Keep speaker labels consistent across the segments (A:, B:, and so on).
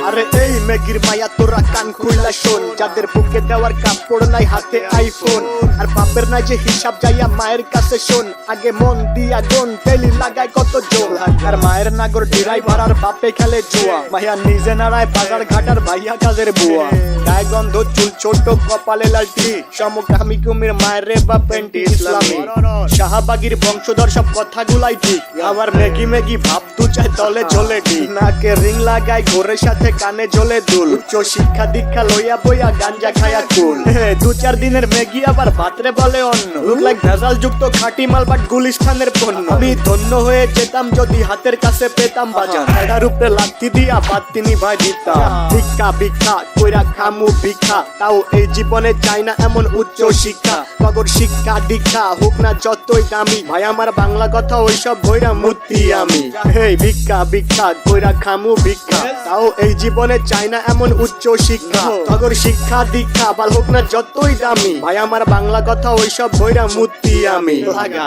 A: আরে এই মেগির মায়া তোরা কান খুইলা শোন, যাদের বুকে দেওয়ার কাপড় নাই হাতে আইফোন, আর বাপের নাই যে হিসাব যাইয়া মায়ের কাছে শোন, আগে মন দিয়া গুন তেলি লাগায় কত জোর, আর মায়ের নাগর ড্রাইভার আর বাপে খেলে জুয়া, মাইয়া নিজে নাড়ায় বাজার ঘাটার ভাইয়া কাজের বুয়া, গায়ে গন্ধ চুল ছোট কপালে লালটি, সমকামী কুমির মায়ের রে বা পেন্টি ইসলামী, শাহবাগীর বংশধর সব কথাগুলাই ঠিক, আবার মেগি মেগি ভাব তু চাই তলে চলে ঠিক, নাকে রিং লাগায় ঘোরের সাথে কানে জ্বলে দুল, উচ্চ শিক্ষা দীক্ষা লইয়া বইয়া গাঞ্জা খায়া কুল, 2-4 দিনের মেগি আবার ভাতরে বলে অন্য, লুক লাইক ভেজাল যুক্ত খাঁটি মাল বাট গুলিস্তানের পণ্য, আমি ধন্য হয়ে যেতাম যদি হাতের কাছে পেতাম বাজার, এটার উপরে লাথি দিয়া বাত্তিনি ভাই দিতাম, ভিক্ষা ভিক্ষা কইরা খামু ভিক্ষা, তাও এই জীবনে চাই না এমন উচ্চ শিক্ষা, নগর শিক্ষা দীক্ষা হোক না যতই দামি, ভাই আমার বাংলা কথা ওইসব ভইরা মূর্তি আমি, হেই ভিক্ষা ভিক্ষা কইরা খামু ভিক্ষা, তাও এই জীবনে চাই না এমন উচ্চ শিক্ষা, নগর শিক্ষা দীক্ষা বাল হোক না যতই দামি, ভাই আমার বাংলা কথা ওইসব ভইরা মূর্তি আমি লাগা।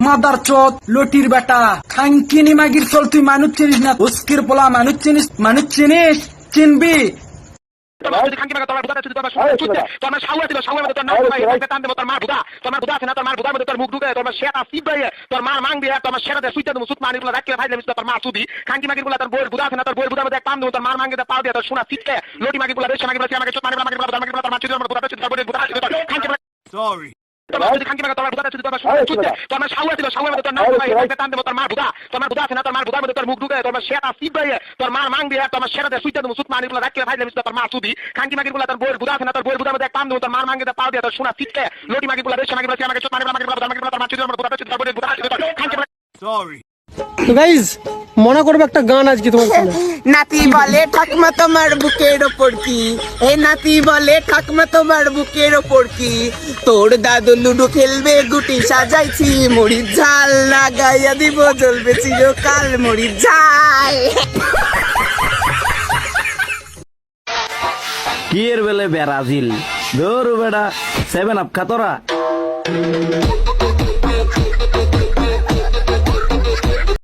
B: মাদার চোদ লটির বেটা খাঙ্কিনি মাগির চল, তুই মানুষ চিনিস না, উস্কির পোলা মানুষ চিনিস, মানুষ চিনিস চিনবি
C: Sorry. Sorry.
D: তো গাইজ মনে করবে একটা গান আজকে তোমার সামনে।
E: নাতি বলে ঠাকুমা তোমার বুকের ওপর কি, এই নাতি বলে ঠাকুমা তোমার বুকের ওপর কি, তোর দাদু লুডো খেলবে গুটি সাজাইছি, মুড়ির ঝাল লাগাইয়া দিব জ্বলবে চিরকাল মুড়ির ঝাল।
F: কি এর বেলে ব্রাজিল দৌড় বেড়া 7 আপ খাতরা।